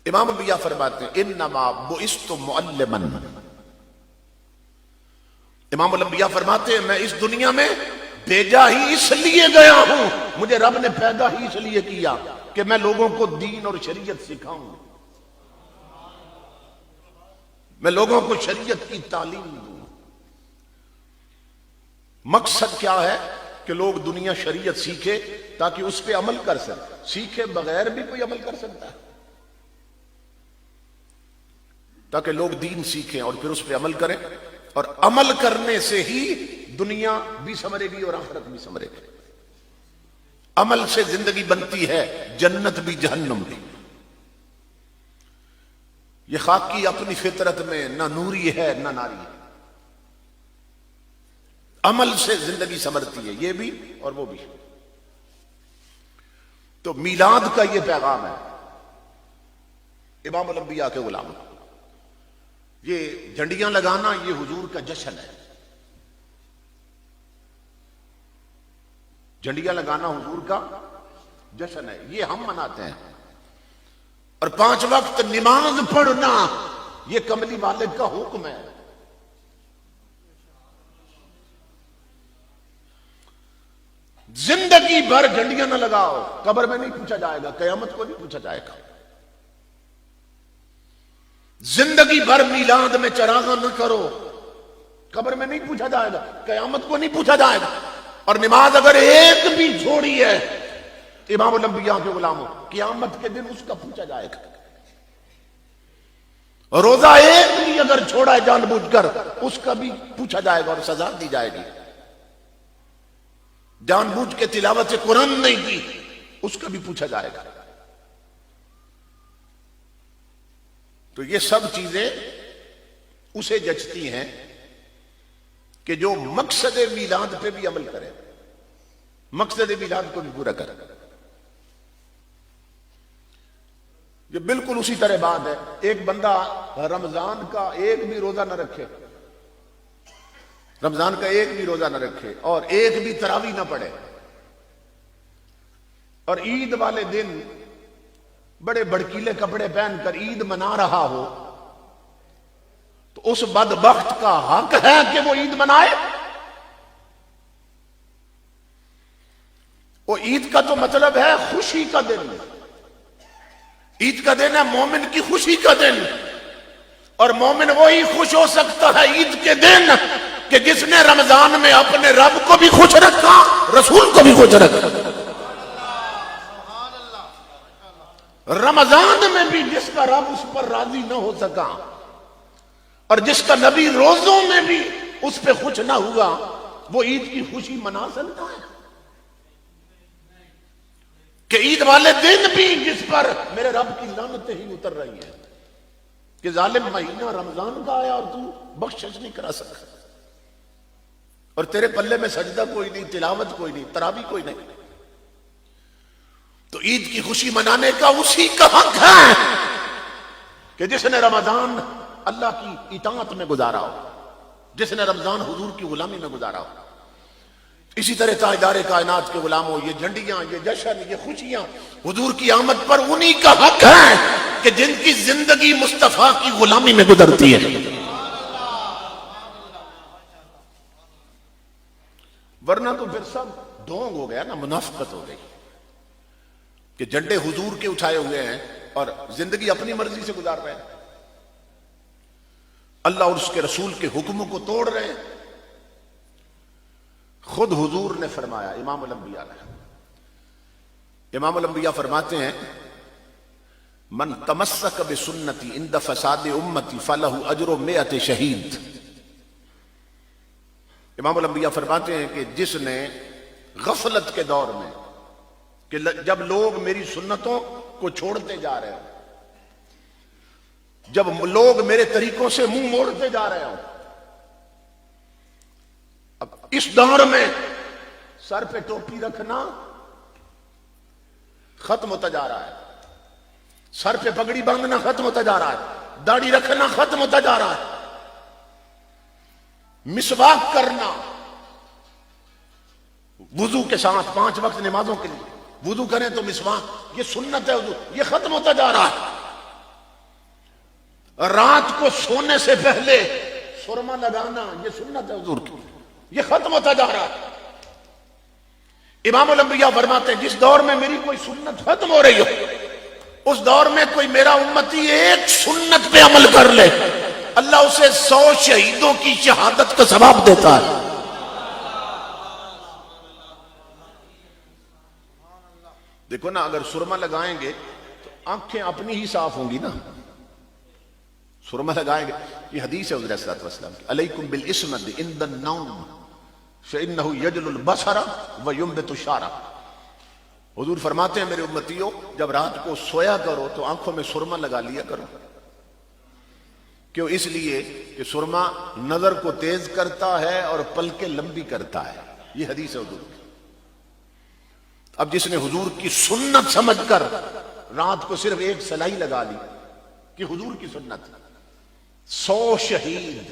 امام الانبیاء فرماتے ہیں انما بعثت معلما، امام الانبیاء فرماتے ہیں میں اس دنیا میں بھیجا ہی اس لیے گیا ہوں، مجھے رب نے پیدا ہی اس لیے کیا کہ میں لوگوں کو دین اور شریعت سکھاؤں، میں لوگوں کو شریعت کی تعلیم دوں۔ مقصد کیا ہے کہ لوگ دنیا شریعت سیکھے تاکہ اس پہ عمل کر سکے، سیکھے بغیر بھی کوئی عمل کر سکتا ہے، تاکہ لوگ دین سیکھیں اور پھر اس پہ عمل کریں، اور عمل کرنے سے ہی دنیا بھی سنورے گی اور آخرت بھی سنورے گی۔ عمل سے زندگی بنتی ہے، جنت بھی جہنم بھی۔ یہ خاکی اپنی فطرت میں نہ نوری ہے نہ ناری ہے، عمل سے زندگی سنورتی ہے، یہ بھی اور وہ بھی۔ تو میلاد کا یہ پیغام ہے امام الانبیاء کے غلام۔ یہ جھنڈیاں لگانا یہ حضور کا جشن ہے، جھنڈیاں لگانا حضور کا جشن ہے، یہ ہم مناتے ہیں۔ اور 5 وقت نماز پڑھنا یہ کملی مالک کا حکم ہے۔ زندگی بھر جھنڈیاں نہ لگاؤ، قبر میں نہیں پوچھا جائے گا، قیامت کو نہیں پوچھا جائے گا۔ زندگی بھر میلاد میں چراغاں نہ کرو، قبر میں نہیں پوچھا جائے گا، قیامت کو نہیں پوچھا جائے گا۔ اور نماز اگر ایک بھی چھوڑی ہے امام الانبیاء کے غلاموں، قیامت کے دن اس کا پوچھا جائے گا۔ روزہ ایک بھی اگر چھوڑا ہے جان بوجھ کر، اس کا بھی پوچھا جائے گا اور سزا دی جائے گی۔ جان بوجھ کے تلاوت قرآن نہیں کی، اس کا بھی پوچھا جائے گا۔ تو یہ سب چیزیں اسے جچتی ہیں کہ جو مقصد میلاد پہ بھی عمل کرے، مقصد میلاد کو بھی پورا کرے۔ یہ بالکل اسی طرح بات ہے، ایک بندہ رمضان کا ایک بھی روزہ نہ رکھے، رمضان کا ایک بھی روزہ نہ رکھے اور ایک بھی تراویح نہ پڑھے، اور عید والے دن بڑے بھڑکیلے کپڑے پہن کر عید منا رہا ہو، تو اس بدبخت کا حق ہے کہ وہ عید منائے۔ وہ عید کا تو مطلب ہے خوشی کا دن، عید کا دن ہے مومن کی خوشی کا دن، اور مومن وہی خوش ہو سکتا ہے عید کے دن کہ جس نے رمضان میں اپنے رب کو بھی خوش رکھا، رسول کو بھی خوش رکھا۔ رمضان میں بھی جس کا رب اس پر راضی نہ ہو سکا اور جس کا نبی روزوں میں بھی اس پہ خوش نہ ہوا، وہ عید کی خوشی منا سکتا ہے؟ کہ عید والے دن بھی جس پر میرے رب کی لعنتیں ہی اتر رہی ہیں کہ ظالم مہینہ رمضان کا آیا اور تو بخشش نہیں کرا سکتا، اور تیرے پلے میں سجدہ کوئی نہیں، تلاوت کوئی نہیں، تراویح کوئی نہیں۔ تو عید کی خوشی منانے کا اسی کا حق ہے کہ جس نے رمضان اللہ کی اطاعت میں گزارا ہو، جس نے رمضان حضور کی غلامی میں گزارا ہو۔ اسی طرح تاجدار کائنات کے غلاموں، یہ جھنڈیاں، یہ جشن، یہ خوشیاں حضور کی آمد پر انہی کا حق ہے کہ جن کی زندگی مصطفیٰ کی غلامی میں گزرتی ہے۔ ورنہ تو پھر سب ڈھونگ ہو گیا نا، منافقت ہو گئی کہ جھنڈے حضور کے اٹھائے ہوئے ہیں اور زندگی اپنی مرضی سے گزار رہے ہیں، اللہ اور اس کے رسول کے حکموں کو توڑ رہے ہیں۔ خود حضور نے فرمایا، امام الانبیاء فرماتے ہیں من تمسک بسنتی عند فساد امتی فلہ اجر 100 شہید۔ امام الانبیاء فرماتے ہیں کہ جس نے غفلت کے دور میں، کہ جب لوگ میری سنتوں کو چھوڑتے جا رہے ہوں، جب لوگ میرے طریقوں سے منہ موڑتے جا رہے ہوں، اب اس دور میں سر پہ ٹوپی رکھنا ختم ہوتا جا رہا ہے، سر پہ پگڑی باندھنا ختم ہوتا جا رہا ہے، داڑھی رکھنا ختم ہوتا جا رہا ہے، مسواک کرنا وضو کے ساتھ 5 وقت نمازوں کے لیے وضو کریں تو مسواک، یہ سنت ہے حضور، یہ ختم ہوتا جا رہا ہے۔ رات کو سونے سے پہلے سرما لگانا یہ سنت ہے حضور کی، یہ ختم ہوتا جا رہا ہے۔ امام الانبیاء فرماتے ہیں جس دور میں میری کوئی سنت ختم ہو رہی ہو، اس دور میں کوئی میرا امتی ایک سنت پہ عمل کر لے، اللہ اسے 100 شہیدوں کی شہادت کا ثواب دیتا ہے۔ دیکھو نا، اگر سرما لگائیں گے تو آنکھیں اپنی ہی صاف ہوں گی نا، سرما لگائیں گے۔ یہ حدیث ہے حضرت صلی اللہ علیہ وسلم کی، علیکم بالاسمد عند النوم فإنه يجل البصر وينبت الشعر۔ حضور فرماتے ہیں میرے امتیوں، جب رات کو سویا کرو تو آنکھوں میں سرما لگا لیا کرو، کیوں؟ اس لیے کہ سرما نظر کو تیز کرتا ہے اور پلکیں لمبی کرتا ہے، یہ حدیث ہے حضور کی۔ اب جس نے حضور کی سنت سمجھ کر رات کو صرف ایک سلائی لگا لی کہ حضور کی سنت، 100 شہید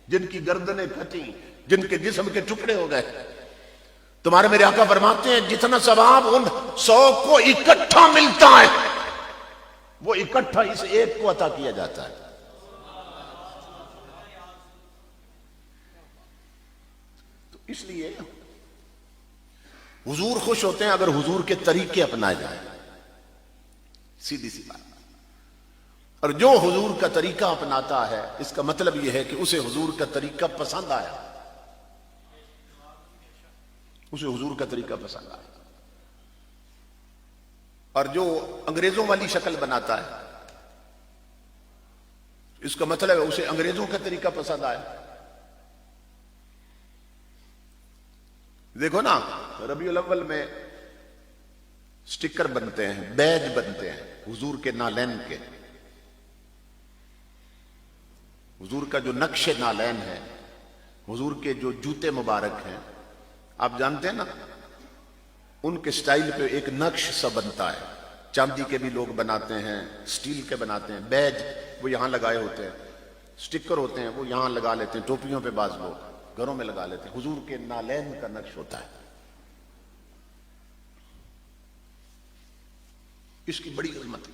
جن کی گردنیں کٹی، جن کے جسم کے ٹکڑے ہو گئے، تمہارے میرے آقا فرماتے ہیں جتنا ثواب ان 100 کو اکٹھا ملتا ہے وہ اکٹھا اس ایک کو عطا کیا جاتا ہے۔ تو اس لیے حضور خوش ہوتے ہیں اگر حضور کے طریقے اپنائے جائیں، سیدھی سی بات۔ اور جو حضور کا طریقہ اپناتا ہے اس کا مطلب یہ ہے کہ اسے حضور کا طریقہ پسند آیا، اسے حضور کا طریقہ پسند آیا۔ اور جو انگریزوں والی شکل بناتا ہے اس کا مطلب ہے اسے انگریزوں کا طریقہ پسند آیا۔ دیکھو نا، ربیع الاول میں سٹکر بنتے ہیں، بیج بنتے ہیں حضور کے نالین کے، حضور کا جو نقش نالین ہے، حضور کے جو جوتے مبارک ہیں، آپ جانتے ہیں نا ان کے سٹائل پہ ایک نقش سا بنتا ہے، چاندی کے بھی لوگ بناتے ہیں، سٹیل کے بناتے ہیں، بیج وہ یہاں لگائے ہوتے ہیں، سٹکر ہوتے ہیں وہ یہاں لگا لیتے ہیں، ٹوپیوں پہ بعض لوگ گھروں میں لگا لیتے ہیں، حضور کے نالین کا نقش ہوتا ہے۔ اس کی بڑی عظمت ہے۔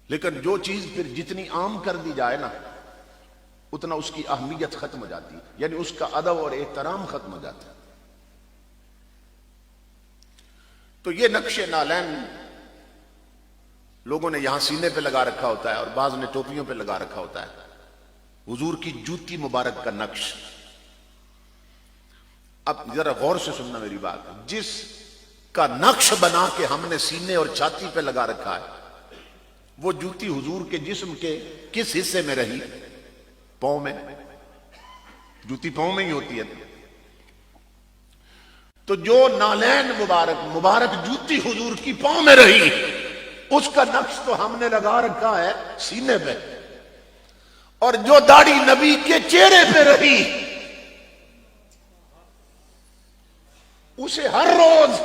لیکن جو چیز پھر جتنی عام کر دی جائے نا اتنا اس کی اہمیت ختم ہو جاتی ہے، یعنی اس کا ادب اور احترام ختم ہو جاتا ہے۔ تو یہ نقش نالین لوگوں نے یہاں سینے پہ لگا رکھا ہوتا ہے اور بعض نے ٹوپیوں پہ لگا رکھا ہوتا ہے، حضور کی جوتی مبارک کا نقش۔ اب ذرا غور سے سننا میری بات، جس کا نقش بنا کے ہم نے سینے اور چھاتی پہ لگا رکھا ہے وہ جوتی حضور کے جسم کے کس حصے میں رہی؟ پاؤں میں، جوتی پاؤں میں ہی ہوتی ہے۔ تو جو نالین مبارک جوتی حضور کی پاؤں میں رہی اس کا نقش تو ہم نے لگا رکھا ہے سینے پہ، اور جو داڑھی نبی کے چہرے پہ رہی اسے ہر روز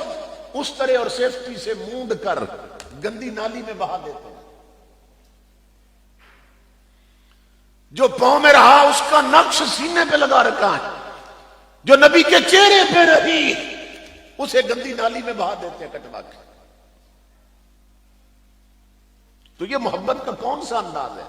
اس طرح اور سیفٹی سے مونڈ کر گندی نالی میں بہا دیتے ہیں۔ جو پاؤں میں رہا اس کا نقش سینے پہ لگا رکھا ہے، جو نبی کے چہرے پہ رہی اسے گندی نالی میں بہا دیتے ہیں کٹوا کے۔ تو یہ محبت کا کون سا انداز ہے؟